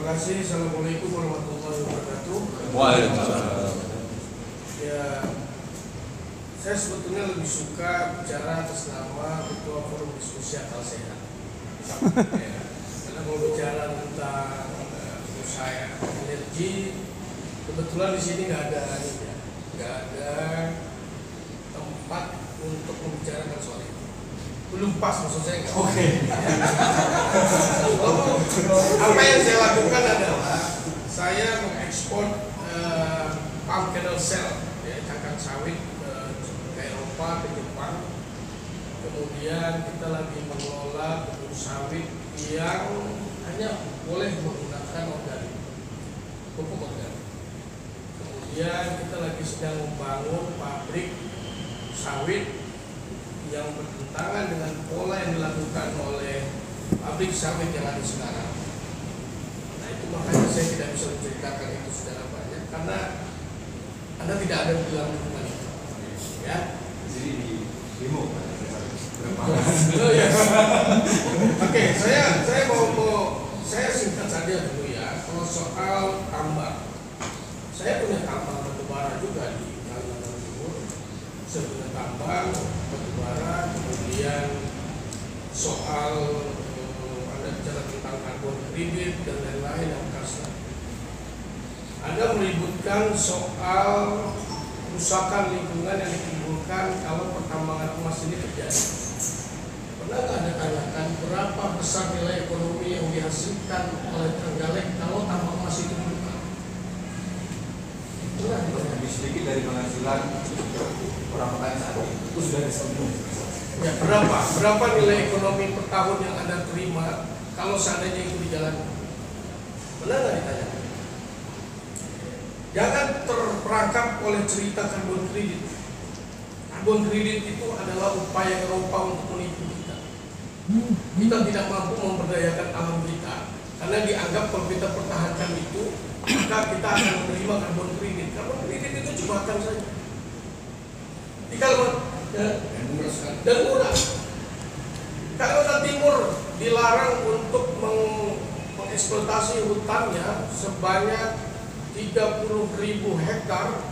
kasih. Assalamualaikum warahmatullahi wabarakatuh. Waalaikumsalam. Ya, saya sebetulnya lebih suka bicara atas nama Ketua Forum Diskusi Akal Sehat. Ya, karena mau bicara tentang saya energi, kebetulan di sini nggak ada tempat untuk membicarakan soal itu. Belum pas, maksud saya nggak. Oke. Apa yang saya lakukan adalah saya mengekspor palm kernel cell, ya, cangkang sawit ke Eropa, ke Jepang. Kemudian kita lagi mengelola kebun sawit yang hanya boleh menggunakan organik, pupuk organik. Kemudian kita lagi sedang membangun pabrik sawit yang bertentangan dengan pola yang dilakukan oleh pabrik sawit yang ada sekarang. Nah, itu makanya saya tidak bisa menceritakan itu secara banyak karena Anda tidak ada bilang dukungan itu. Ya. Jadi di demo Oh, ya. Oke, saya singkat saja dulu ya. Kalau soal tambang, saya punya tambang batubara juga di Kalimantan Timur. Saya punya tambang batubara, kemudian soal Anda bicara tentang karbon kredit dan lain-lain yang kasar. Anda meributkan soal kerusakan lingkungan yang ditimbulkan kalau pertambangan emas ini terjadi. Pernah nggak Anda tanyakan berapa besar nilai ekonomi yang dihasilkan oleh Trenggalek kalau tambang emas itu dibuka? Pernah ditanya? lebih sedikit dari penghasilan orang petani saat itu sudah disebut. Ya, berapa nilai ekonomi per tahun yang Anda terima kalau seandainya itu dijalankan? Pernah nggak ditanya? Jangan terperangkap oleh cerita karbon kredit. Karbon kredit itu adalah upaya Eropa untuk menipu kita. Kita tidak mampu memberdayakan alam kita karena dianggap kalau kita pertahankan itu maka kita akan menerima karbon kredit. Karbon kredit itu jebakan saja. Di Kalimantan dan murah. Kalimantan Timur dilarang untuk mengeksploitasi hutannya sebanyak 30.000 hektar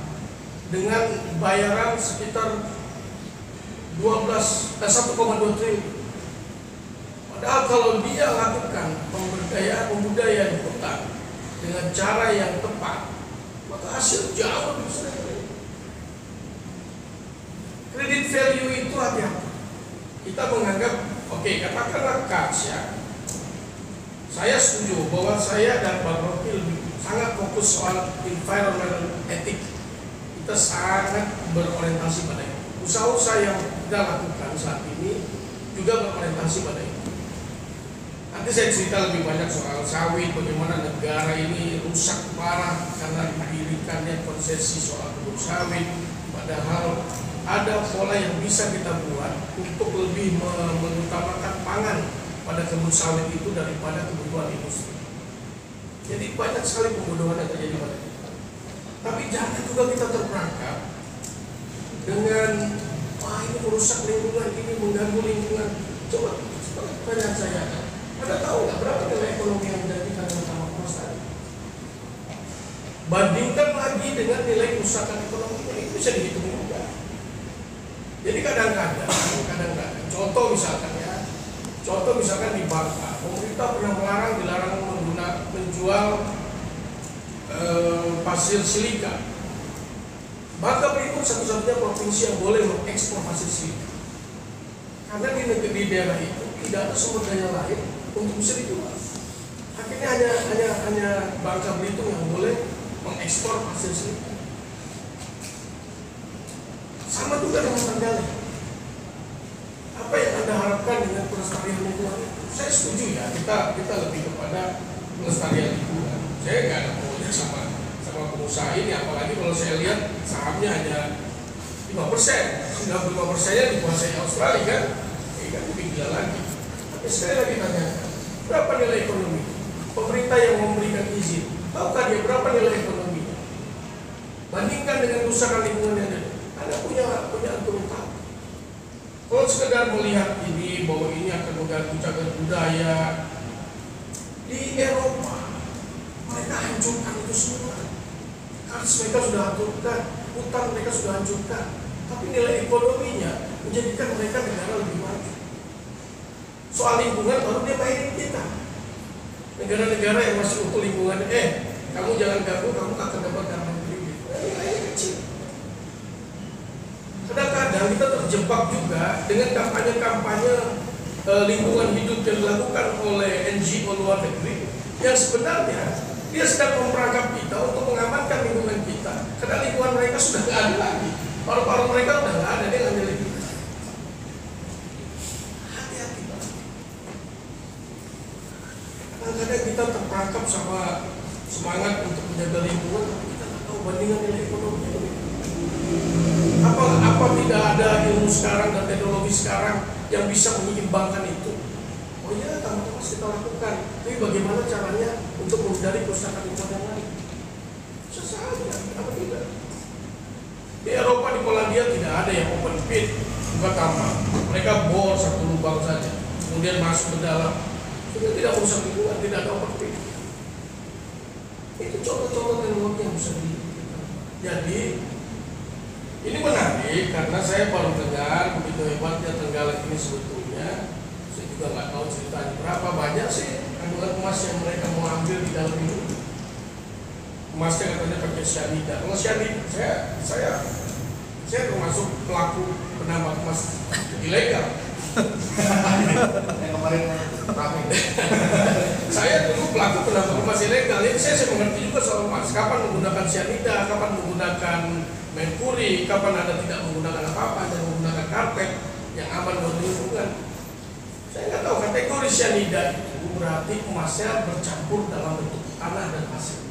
dengan bayaran sekitar 1,2 triliun. Padahal kalau dia lakukan pemberdayaan hutan dengan cara yang tepat, maka hasil jauh lebih besar. Kredit value itu hati-hati. Kita menganggap, oke, katakanlah cash ya. Saya setuju bahwa saya dan Pak Rocky sangat fokus soal environmental ethic. Kita sangat berorientasi pada itu. Usaha-usaha yang kita lakukan saat ini juga berorientasi pada itu. Nanti saya cerita lebih banyak soal sawit, bagaimana negara ini rusak parah karena didirikannya konsesi soal kebun sawit. Padahal ada pola yang bisa kita buat untuk lebih mengutamakan pangan pada kebun sawit itu daripada kebutuhan industri. Jadi banyak sekali pembodohan yang terjadi pada kita. Tapi jangan juga kita terperangkap dengan ini merusak lingkungan, ini mengganggu lingkungan. Coba pertanyaan saya, Anda tahu nggak berapa nilai ekonomi yang dari Kalimantan Emas tadi? Bandingkan lagi dengan nilai kerusakan ekonomi ini bisa dihitung juga. Jadi kadang-kadang, contoh misalkan di Bangka, pemerintah pernah dilarang menjual pasir silika. Bangka Belitung satu-satunya provinsi yang boleh mengekspor pasir silika. Karena di daerah itu tidak ada sumber daya lain untuk bisa dijual. Akhirnya hanya Bangka Belitung yang boleh mengekspor pasir silika. Sama juga dengan Trenggalek. Apa yang Anda harapkan dengan pelestarian lingkungan itu? Saya setuju ya, kita lebih kepada pelestarian lingkungan. Saya nggak ada maunya sama pengusaha ini, apalagi kalau saya lihat sahamnya hanya 5%, 95%-nya dikuasai Australia kan? Kan lebih gila lagi. Tapi sekali lagi tanya, berapa nilai ekonomi? Pemerintah yang memberikan izin, tahukah dia berapa nilai ekonominya? Bandingkan dengan kerusakan lingkungan yang ada. Anda punya aturan tahu. Kalau sekedar melihat ini bahwa ini akan mengganggu cagar budaya di Eropa, hancurkan itu semua. Kars mereka sudah hancurkan, hutan mereka sudah hancurkan, tapi nilai ekonominya menjadikan mereka negara lebih maju. Soal lingkungan baru dia mainin kita. Negara-negara yang masih utuh lingkungan, kamu jangan ganggu, kamu akan dapat carbon credit. Nilainya kecil. Kadang-kadang kita terjebak juga dengan kampanye-kampanye lingkungan hidup yang dilakukan oleh NGO luar negeri yang sebenarnya dia sedang memperangkap kita untuk mengamankan lingkungan kita, karena lingkungan mereka sudah tidak ada lagi, paru-paru mereka sudah tidak ada, dia ngambil kita. Hati-hati. Kadang-kadang kita terperangkap sama semangat untuk menjaga lingkungan, tapi kita tidak tahu bandingan nilai ekonomi. Apa tidak ada ilmu sekarang dan teknologi sekarang yang bisa menyeimbangkan itu? Oh iya, teman-teman kita lakukan. Tapi bagaimana caranya untuk menghindari kerusakan lingkungan yang lain? Bisa saja, kenapa tidak? Di Eropa, di Polandia tidak ada yang open pit, buka tambang. Mereka bor satu lubang saja, kemudian masuk ke dalam. Sudah tidak merusak lingkungan, tidak ada open pit. Itu contoh-contoh teknologi yang bisa digunakan. Jadi ini menarik karena saya baru dengar begitu hebatnya Trenggalek ini sebetulnya. Saya juga nggak tahu ceritanya berapa banyak sih kandungan emas yang mereka mau ambil di dalam ini. Emasnya katanya pakai cyanida. Kalau cyanida, saya termasuk pelaku penambang emas ilegal. Yang kemarin ramai. Saya dulu pelaku penambang emas ilegal. Jadi saya mengerti juga soal emas. Kapan menggunakan cyanida, kapan menggunakan merkuri, kapan Anda tidak menggunakan apa-apa dan menggunakan karpet yang aman buat lingkungan. Saya nggak tahu kategori cyanida itu berarti emasnya bercampur dalam bentuk tanah dan pasir.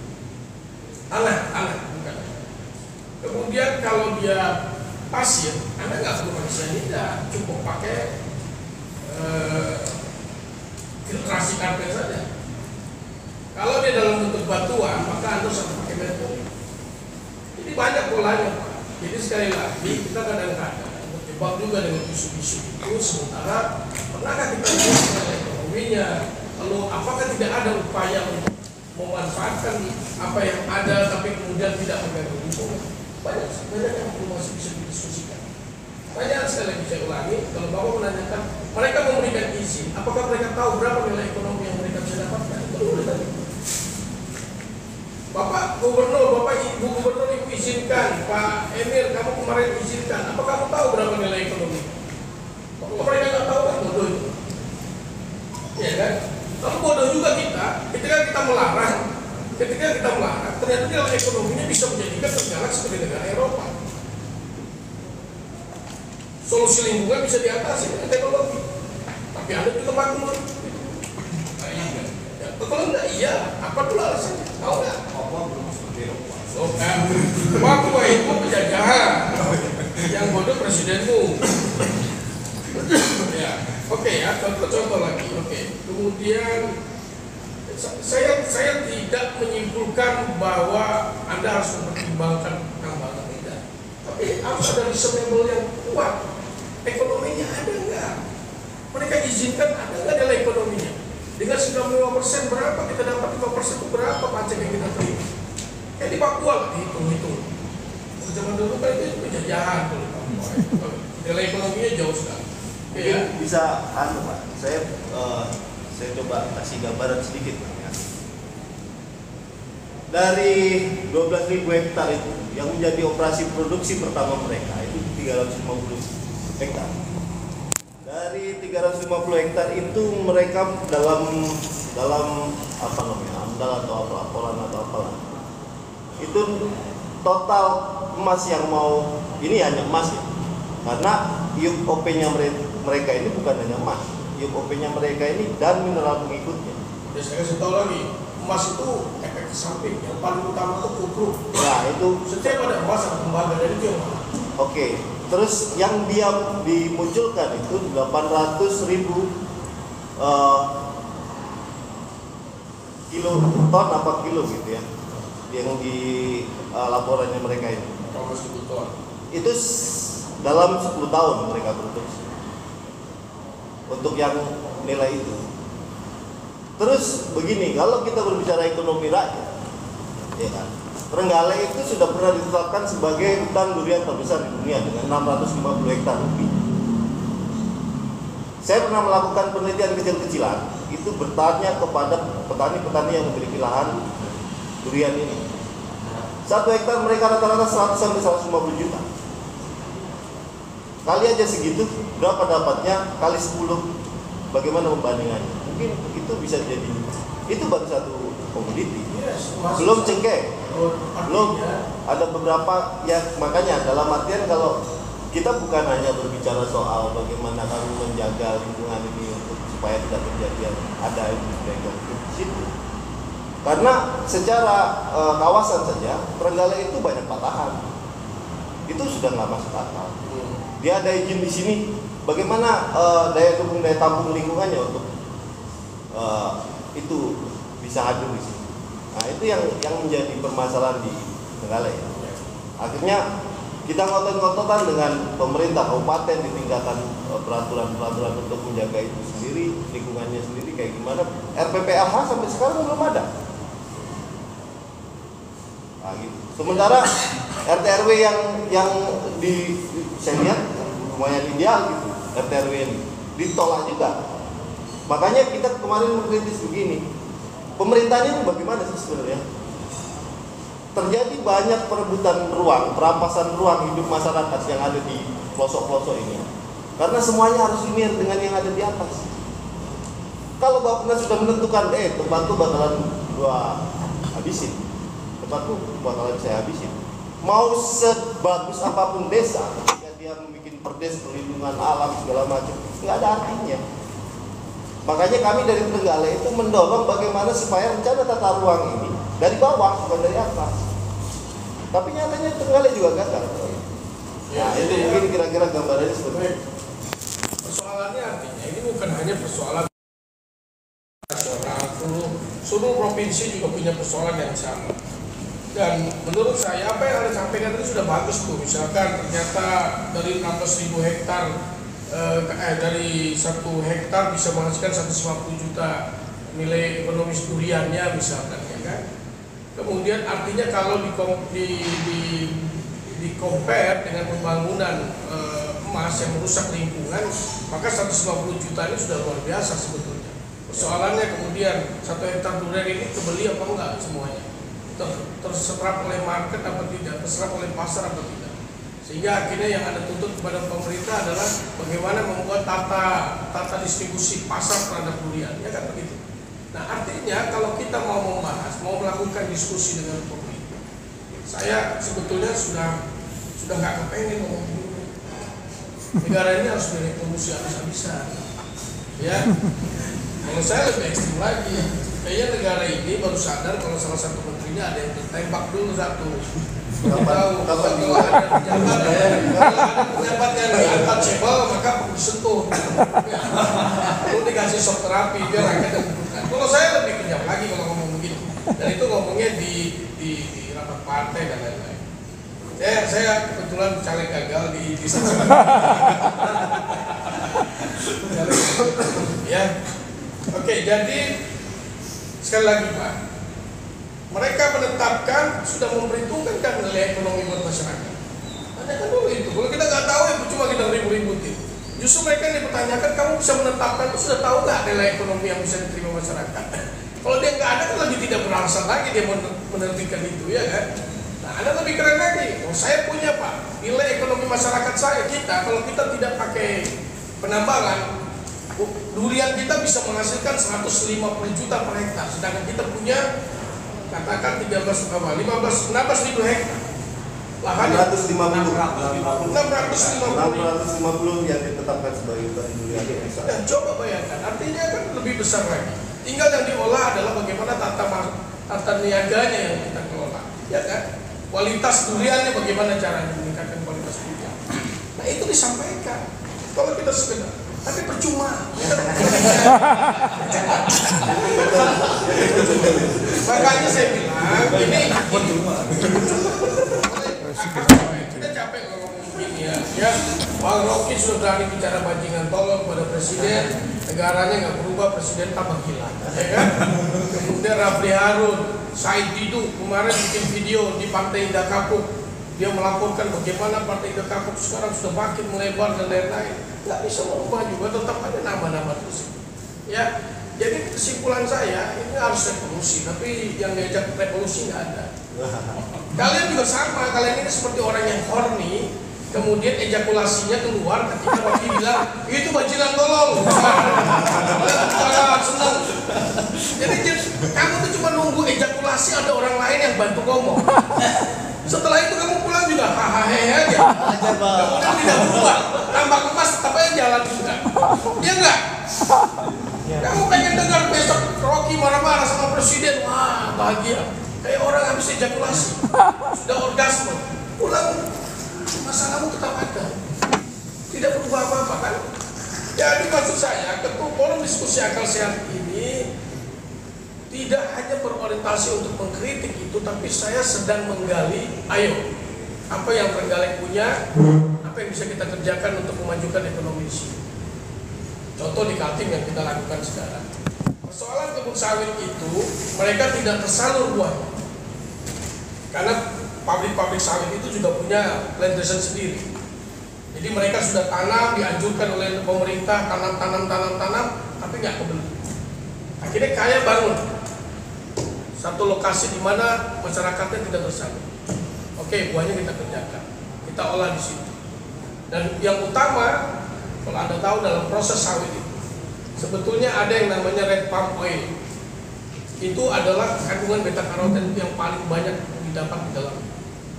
Tanah bukan. Kemudian kalau dia pasir, Anda nggak perlu pakai cyanida, cukup pakai filtrasi karpet saja. Kalau dia dalam bentuk batuan, maka Anda harus pakai merkuri. Jadi banyak polanya, Pak. Jadi sekali lagi kita kadang-kadang terjebak juga dengan isu-isu itu. Sementara pernahkah kita lihat nilai ekonominya? Lalu apakah tidak ada upaya untuk memanfaatkan apa yang ada tapi kemudian tidak mengganggu lingkungan? Banyak yang masih bisa didiskusikan. Banyak sekali lagi saya ulangi. Kalau Bapak menanyakan mereka memberikan izin, apakah mereka tahu berapa nilai ekonomi yang mereka bisa dapatkan? Itu dulu tadi. Bapak gubernur, ibu gubernur ibu izinkan, Pak Emir kamu kemarin izinkan, apa kamu tahu berapa nilai ekonomi? Kalau mereka nggak tahu kan bodoh itu, ya kan? Lalu bodoh juga kita, ketika kita melarang, ternyata nilai ekonominya bisa menjadikan Trenggalek sebagai negara Eropa. Solusi lingkungan bisa diatasi dengan teknologi, tapi ada juga makmur. Kalau enggak iya, apa dulu alasannya? Tahu nggak? Papua belum seperti Eropa. Oh kan, Papua itu penjajahan. Yang bodoh presidenmu. Ya, oke ya. Contoh lagi. Oke. Kemudian saya tidak menyimpulkan bahwa Anda harus mempertimbangkan tambahan tidak. Tapi harus ada reasonable yang kuat. Ekonominya ada nggak? Mereka izinkan ada nggak nilai ekonominya? Dengan 95% berapa kita dapat, 5% itu berapa pajak yang kita terima? Kayak di Papua lah dihitung-hitung. Zaman dulu kan itu penjajahan kalau Papua. Nilai ekonominya jauh sekali. Ya. Bisa Pak. Saya coba kasih gambaran sedikit Pak ya. Dari 12.000 hektar itu yang menjadi operasi produksi pertama mereka itu 350 hektar. Dari 350 hektar itu mereka dalam apa namanya, amdal atau laporan atau apalah. Itu total emas yang mau, ini hanya emas ya. Karena IUP-nya mereka ini bukan hanya emas. IUP-nya mereka ini dan mineral pengikutnya. Ya, saya kasih tahu lagi, emas itu efek samping. Yang paling utama itu kupruk. Nah, itu setiap ada emas ada tembaga dari itu yang mana? Oke. Terus yang dia dimunculkan itu 800.000 ton apa kilo gitu ya, yang di laporannya mereka ini. Itu dalam 10 tahun mereka produksi untuk yang nilai itu. Terus begini, kalau kita berbicara ekonomi rakyat, Ya kan? Trenggalek itu sudah pernah ditetapkan sebagai hutan durian terbesar di dunia dengan 650 hektar lebih. Saya pernah melakukan penelitian kecil-kecilan, itu bertanya kepada petani-petani yang memiliki lahan durian ini. 1 hektar mereka rata-rata 100 sampai 150 juta. Kali aja segitu, berapa dapatnya? Kali 10. Bagaimana membandingannya? Mungkin itu bisa jadi, itu baru satu komoditi. Belum cengkeh, belum ada beberapa ya, makanya dalam artian kalau kita bukan hanya berbicara soal bagaimana kami menjaga lingkungan ini untuk supaya tidak terjadi ada industri di situ. Karena secara kawasan saja Trenggalek itu banyak patahan. Itu sudah nggak masuk akal. Dia ada izin di sini, bagaimana daya dukung daya tampung lingkungannya untuk itu bisa hadir di sini. Nah, itu yang menjadi permasalahan di Trenggalek. Akhirnya kita ngotot-ngototan dengan pemerintah kabupaten ditingkatkan peraturan-peraturan untuk menjaga itu sendiri, lingkungannya sendiri kayak gimana. RPPLH sampai sekarang belum ada. Nah, gitu. Sementara RT/RW yang saya lihat lumayan ideal gitu, RT/RW ini ditolak juga. Makanya kita kemarin mengkritis begini, pemerintahnya ini bagaimana sih sebenarnya? Terjadi banyak perebutan ruang, perampasan ruang hidup masyarakat yang ada di pelosok-pelosok ini. Karena semuanya harus linear dengan yang ada di atas. Kalau Bappenas sudah menentukan, tempatku bakalan gua habisin, tempatku bakalan saya habisin. Mau sebagus apapun desa, ketika dia membuat perdes perlindungan alam segala macam, nggak ada artinya. Makanya kami dari Trenggalek itu mendorong bagaimana supaya rencana tata ruang ini dari bawah bukan dari atas. Tapi nyatanya Trenggalek juga gagal. Ya, itu mungkin kira-kira gambarannya seperti itu. Persoalannya artinya ini bukan hanya persoalan nasional, seluruh provinsi juga punya persoalan yang sama. Dan menurut saya apa yang Anda sampaikan itu sudah bagus tuh. Misalkan ternyata dari 16.000 hektar dari 1 hektar bisa menghasilkan 150 juta nilai ekonomis duriannya misalkan, ya kan. Kemudian artinya kalau di compare dengan pembangunan emas yang merusak lingkungan, maka 150 juta ini sudah luar biasa sebetulnya. Persoalannya kemudian 1 hektar durian ini kebeli apa enggak semuanya, terserap oleh market apa tidak, terserap oleh pasar apa tidak. Sehingga akhirnya yang Anda tuntut kepada pemerintah adalah bagaimana membuat tata distribusi pasar terhadap durian, ya kan begitu. Nah, artinya kalau kita mau membahas, mau melakukan diskusi dengan pemerintah, saya sebetulnya sudah nggak kepengen ngomong dulu. Negara ini harus direvolusi habis-habisan. Ya, kalau saya lebih ekstrim lagi, kayaknya negara ini baru sadar kalau salah satu menterinya ada yang tertembak dulu satu. Tahu kalau ada pejabat yang diangkat cebol maka disentuh. Lalu dikasih shock terapi biar rakyat yang bukan. Kalau saya lebih kejam lagi kalau ngomong begitu. Dan itu ngomongnya di rapat partai dan lain-lain. Saya kebetulan caleg gagal di ya. Oke, jadi sekali lagi Pak, mereka menetapkan sudah memperhitungkan kan nilai ekonomi buat masyarakat. Tanyakan dulu itu. Kalau kita nggak tahu ya cuma kita ribut-ributin. Justru mereka yang dipertanyakan, kamu bisa menetapkan itu sudah tahu nggak nilai ekonomi yang bisa diterima masyarakat? Kalau dia nggak ada kan lebih tidak beralasan lagi dia menerbitkan itu, ya kan? Nah, ada lebih keren lagi. Oh, saya punya Pak nilai ekonomi masyarakat kita. Kalau kita tidak pakai penambangan, durian kita bisa menghasilkan 150 juta per hektar. Sedangkan kita punya katakan 16.000 hektar. Lahan 650 yang ditetapkan sebagai hutan durian. Dan coba bayangkan, artinya kan lebih besar lagi. Tinggal yang diolah adalah bagaimana tata niaganya yang kita kelola, ya kan? Kualitas duriannya bagaimana caranya meningkatkan kualitas durian. Nah, itu disampaikan. Kalau kita sekedar, tapi percuma. Makanya saya bilang ini kita capek kalau ngomong begini ya. Bang Rocky sudah berani bicara bajingan tolong pada presiden, negaranya nggak berubah, presiden tambah gila, ya kan? kemudian Rafli Harun, Said Didu kemarin bikin video di Partai Indah Kapuk, dia melaporkan bagaimana Partai Indah Kapuk sekarang sudah makin melebar dan lain-lain. Nggak bisa merubah juga, tetap ada nama-nama terus. Ya, jadi kesimpulan saya ini harus revolusi, tapi yang diajak revolusi nggak ada. Kalian juga sama, kalian ini seperti orang yang horny, kemudian ejakulasinya keluar ketika Rocky bilang itu bajingan tolong. Senang. Jadi kamu tuh cuma nunggu ejakulasi ada orang lain yang bantu ngomong. Setelah itu kamu pulang juga hahaha aja. Kemudian tidak berubah, tambah kemas tetap aja jalan juga. Iya enggak? Kamu pengen dengar besok Rocky marah-marah sama presiden, wah bahagia. Kayak orang habis ejakulasi, sudah orgasme, pulang masalahmu tetap ada, tidak berubah apa-apa kan? Jadi maksud saya, ketua forum diskusi akal sehat ini tidak hanya berorientasi untuk mengkritik itu, tapi saya sedang menggali, ayo, apa yang Trenggalek punya, apa yang bisa kita kerjakan untuk memajukan ekonomi di sini. Contoh di Kaltim yang kita lakukan sekarang. Persoalan kebun sawit itu, mereka tidak tersalur buahnya, karena pabrik-pabrik sawit itu juga punya plantation sendiri. Jadi mereka sudah tanam, dianjurkan oleh pemerintah tanam, tapi nggak kebeli. Akhirnya kaya bangun satu lokasi di mana masyarakatnya tidak tersalur. Oke, buahnya kita kerjakan, kita olah di situ. Dan yang utama, kalau Anda tahu dalam proses sawit itu, sebetulnya ada yang namanya red palm oil. Itu adalah kandungan beta karoten yang paling banyak didapat di dalam.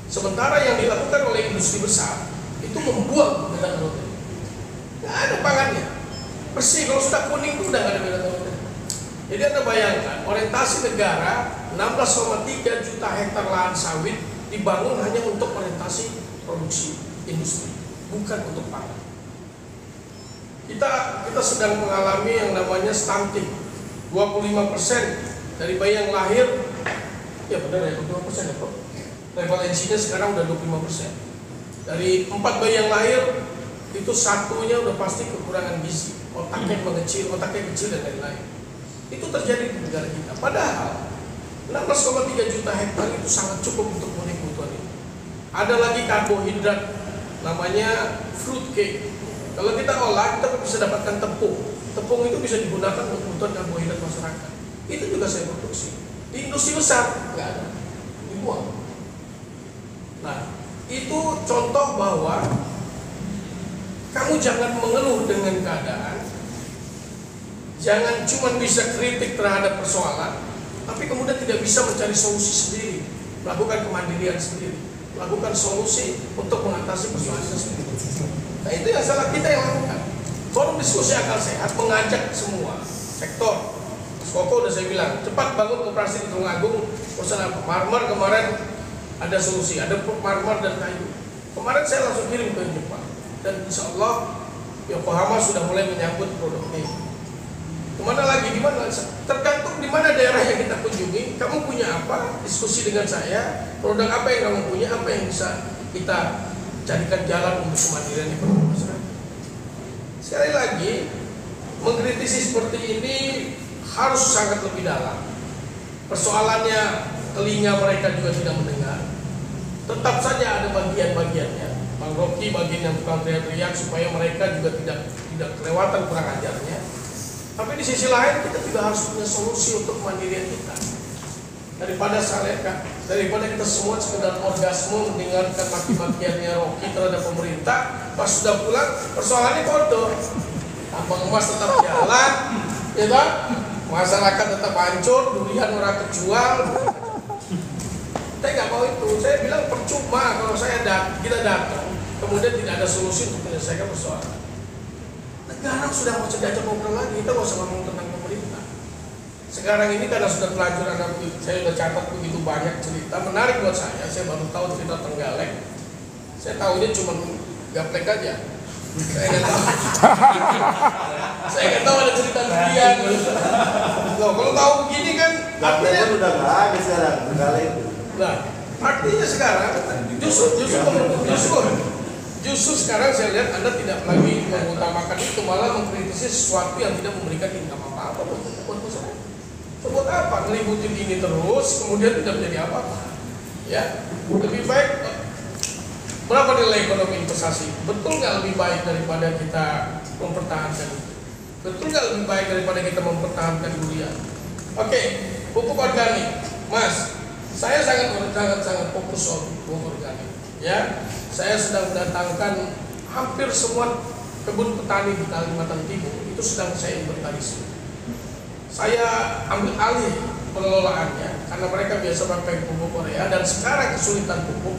Sementara yang dilakukan oleh industri besar itu membuang beta karoten. Nggak ada pangannya, bersih. Kalau sudah kuning itu udah nggak ada beta karoten. Jadi Anda bayangkan, orientasi negara 16,3 juta hektar lahan sawit dibangun hanya untuk orientasi produksi industri, bukan untuk pangan. Kita sedang mengalami yang namanya stunting. 25% dari bayi yang lahir, ya benar ya 25% ya Pak. Prevalensinya sekarang udah 25%. Dari 4 bayi yang lahir, itu satunya udah pasti kekurangan gizi, otaknya mengecil, otaknya kecil dan lain-lain. Itu terjadi di negara kita. Padahal 16,3 juta hektar itu sangat cukup untuk memenuhi kebutuhan ini. Ada lagi karbohidrat, namanya fruit cake. Kalau kita olah, kita bisa dapatkan tepung. Tepung itu bisa digunakan untuk kebutuhan karbohidrat masyarakat. Itu juga saya produksi. Di industri besar nggak ada, dibuang. Nah, itu contoh bahwa kamu jangan mengeluh dengan keadaan, jangan cuma bisa kritik terhadap persoalan, tapi kemudian tidak bisa mencari solusi sendiri, melakukan kemandirian sendiri, melakukan solusi untuk mengatasi persoalan itu sendiri. Nah, itu yang salah kita yang lakukan. Forum diskusi akal sehat mengajak semua sektor. Mas Koko udah saya bilang, cepat bangun koperasi di Tulungagung. Perusahaan apa? Marmer kemarin ada solusi, ada marmer dan kayu. Kemarin saya langsung kirim ke Jepang, dan insya Allah Yokohama sudah mulai menyambut produk ini. Kemana lagi? Di mana? Tergantung di mana daerah yang kita kunjungi. Kamu punya apa? Diskusi dengan saya. Produk apa yang kamu punya? Apa yang bisa kita carikan jalan untuk kemandirian ekonomi masyarakat. Sekali lagi, mengkritisi seperti ini harus sangat lebih dalam. Persoalannya telinga mereka juga tidak mendengar. Tetap saja ada bagian-bagiannya. Bang Rocky bagian yang tukang teriak-teriak supaya mereka juga tidak kelewatan kurang ajarnya. Tapi di sisi lain kita juga harus punya solusi untuk kemandirian kita. Daripada kita semua sekedar orgasme mendengarkan maki-makiannya Rocky terhadap pemerintah, pas sudah pulang persoalannya bodoh. Tambang emas tetap jalan, ya kan? Masyarakat tetap hancur, durian orang kejual. Saya nggak mau itu. Saya bilang percuma kalau kita datang, kemudian tidak ada solusi untuk menyelesaikan persoalan. Negara sudah mau diajak ngobrol lagi, kita nggak usah ngomong tentang pemerintah. Sekarang ini karena sudah terlanjur saya sudah catat begitu banyak cerita menarik buat saya baru tahu cerita Trenggalek. Saya tahunya cuma gaplek aja. Saya nggak tahu ada cerita durian. Loh, kalau tahu begini kan artinya udah nggak ada sekarang Trenggalek itu. Nah, artinya sekarang justru sekarang saya lihat Anda tidak lagi mengutamakan itu, malah mengkritisi sesuatu yang tidak memberikan income apa-apa buat masyarakat. Buat apa ngelibutin ini terus kemudian tidak menjadi apa-apa? Ya, lebih baik berapa nilai ekonomi investasi? Betul nggak lebih baik daripada kita mempertahankan itu? Betul nggak lebih baik daripada kita mempertahankan durian? Oke, pupuk organik, Mas. Saya sangat fokus soal pupuk organik. Ya, saya sedang mendatangkan hampir semua kebun petani di Kalimantan Timur itu sedang saya inventarisir. Saya ambil alih pengelolaannya karena mereka biasa pakai pupuk Korea dan sekarang kesulitan pupuk.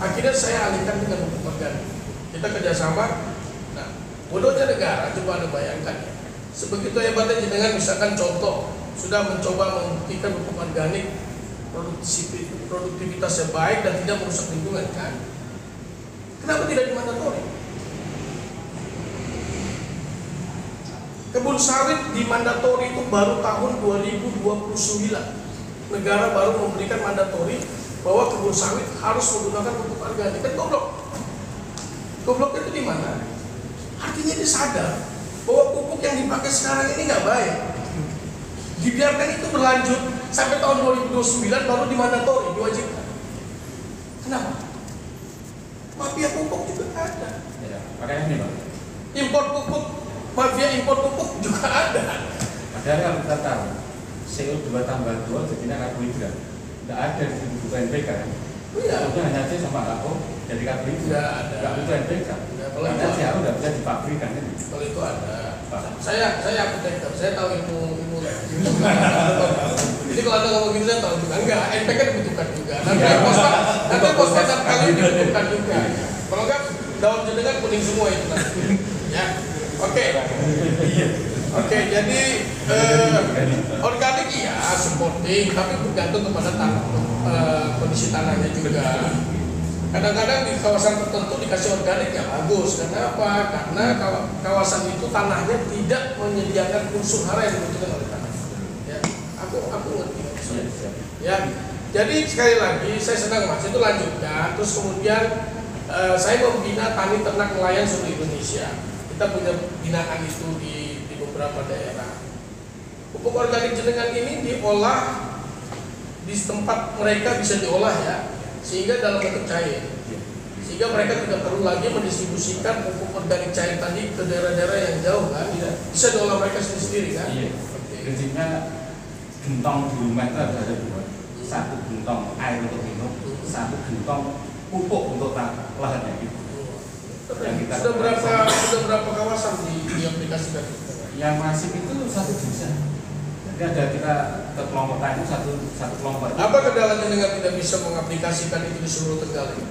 Akhirnya saya alihkan dengan pupuk organik. Kita kerjasama. Nah, bodohnya negara, coba Anda bayangkan ya. Sebegitu hebatnya jenengan, misalkan contoh sudah mencoba membuktikan pupuk organik produktivitasnya baik dan tidak merusak lingkungan kan? Kenapa tidak dimandatori? Kebun sawit dimandatori itu baru tahun 2029. Negara baru memberikan mandatori bahwa kebun sawit harus menggunakan pupuk organik. Kan goblok. Goblok itu di mana? Artinya dia sadar bahwa pupuk yang dipakai sekarang ini nggak baik. Dibiarkan itu berlanjut sampai tahun 2029 baru dimandatori, diwajibkan. Kenapa? Mafia pupuk juga ada. Ya, makanya ini Pak. Impor pupuk, mafia impor pupuk juga ada. Padahal kalau kita tahu CO2 tambah 2 jadinya karbohidrat. Tidak ada di buku NPK kan? Iya. Itu hanya C sama HO jadi karbohidrat. Tidak ada. Tidak butuh NPK. Kalau Karena itu CHO tidak bisa dipabrikan kan? Kalau itu ada. Saya apoteker, saya tahu ilmu. Jadi kalau Anda ngomong gitu saya tahu juga. Enggak, NPK dibutuhkan juga. Nanti fosfat kali dibutuhkan juga. Kalau enggak daun jenengan kuning semua itu nanti. Ya. Oke, jadi organik iya supporting, tapi bergantung kepada tanah, kondisi tanahnya juga. Kadang-kadang di kawasan tertentu dikasih organik ya bagus. Kenapa? Karena kawasan itu tanahnya tidak menyediakan unsur hara yang dibutuhkan oleh tanah. Ya, aku ngerti. Ya, jadi sekali lagi saya senang Mas itu lanjutkan. Terus kemudian saya membina tani ternak nelayan seluruh Indonesia. Kita punya binaan itu di beberapa daerah. Pupuk organik jenengan ini diolah di tempat mereka bisa diolah ya. Sehingga dalam bentuk cair, sehingga mereka tidak perlu lagi mendistribusikan pupuk organik cair tadi ke daerah-daerah yang jauh kan, bisa diolah mereka sendiri kan. Iya. Prinsipnya gentong di rumah itu ada dua, satu gentong air untuk minum, satu gentong pupuk untuk lahannya gitu. Sudah berapa kawasan diaplikasikan? Yang masif itu satu desa. Jadi ada kita ke kelompok tani satu kelompok. Apa kendalanya dengan tidak bisa mengaplikasikan itu di seluruh Tegal ini?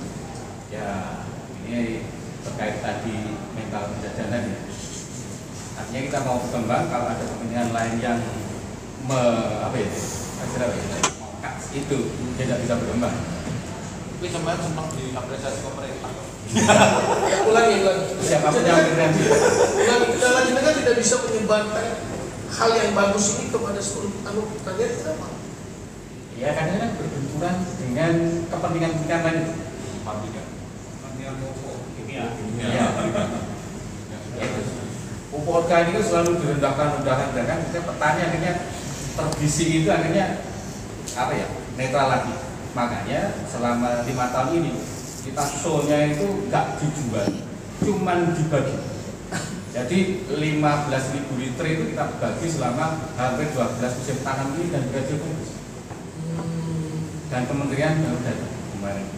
Ya, ini terkait tadi mental penjajahan ya. Artinya kita mau berkembang kalau ada kepentingan lain yang itu tidak bisa berkembang. Tapi sebenarnya senang diapresiasi pemerintah. Ulangi. Siapapun yang berani. Ulangi, kendalanya dengan tidak bisa menyebarkan hal yang bagus ini kepada seluruh petani, kenapa? Ya karena berbenturan dengan kepentingan lain. Kepentingan pupuk kimia. Ya. Pupuk organik itu selalu direndahkan, kita petani akhirnya terbisik itu akhirnya netral lagi. Makanya selama 5 tahun ini kita soalnya itu nggak dijual, cuman dibagi. Jadi 15.000 liter itu kita bagi selama hampir 12 musim tanam ini dan berhasil bagus. Dan kementerian baru datang kemarin.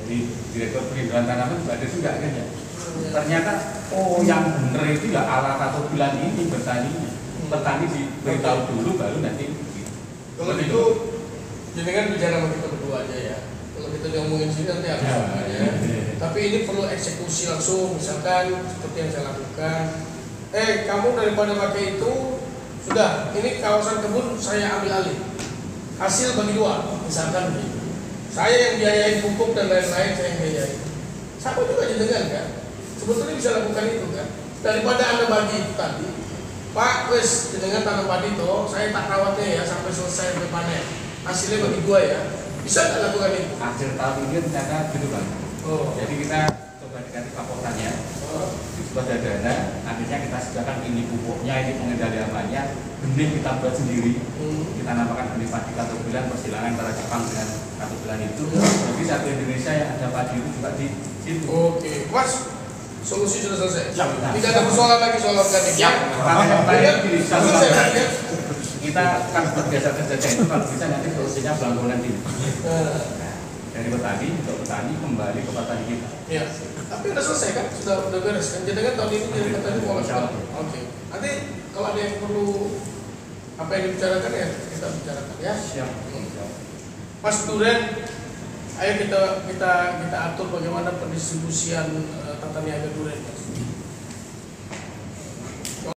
Jadi direktur perlindungan tanaman juga ada juga kan ya. Ternyata yang benar itu ya ala satu bulan ini bertaninya. Petani diberitahu dulu baru nanti. Kalau itu jenengan bicara sama kita berdua aja ya. Kalau kita ngomongin sini nanti apa ya. Tapi ini perlu eksekusi langsung, misalkan seperti yang saya lakukan. Kamu daripada pakai itu, sudah, ini kawasan kebun saya ambil alih. Hasil bagi 2, misalkan begitu. Saya yang biayain pupuk dan lain-lain, saya yang biayain. Sama juga jenengan kan. Sebetulnya bisa lakukan itu kan. Daripada Anda bagi itu tadi, Pak, wes jenengan tanam padi toh, saya tak rawatnya ya sampai selesai sampai panen. Hasilnya bagi 2 ya. Bisa nggak lakukan itu? Akhir tahun ini ternyata gitu kan. Jadi kita coba dikasih papotannya. sudah ada dana, akhirnya kita sediakan ini pupuknya, ini pengendaliannya, benih kita buat sendiri. Kita namakan benih padi katobilan, persilangan antara Jepang dengan katobilan itu. Jadi satu Indonesia yang ada padi itu juga di situ. Oke, Mas, solusi sudah selesai. Siap. Tidak ada persoalan lagi soal organik. Siap. Makanya tadi Selesai kan, ya? kita kan berbiasa kerja itu kalau bisa nanti solusinya belangkonan ini. Dari petani untuk petani kembali ke petani kita. Ya, tapi udah selesai kan? Sudah beres kan? Jadi kan tahun ini dari petani mau Insya Oke. Nanti kalau ada yang perlu apa yang dibicarakan ya kita bicarakan ya. Siap. Mas Duren, ayo kita atur bagaimana pendistribusian tata niaga Duren. Mas.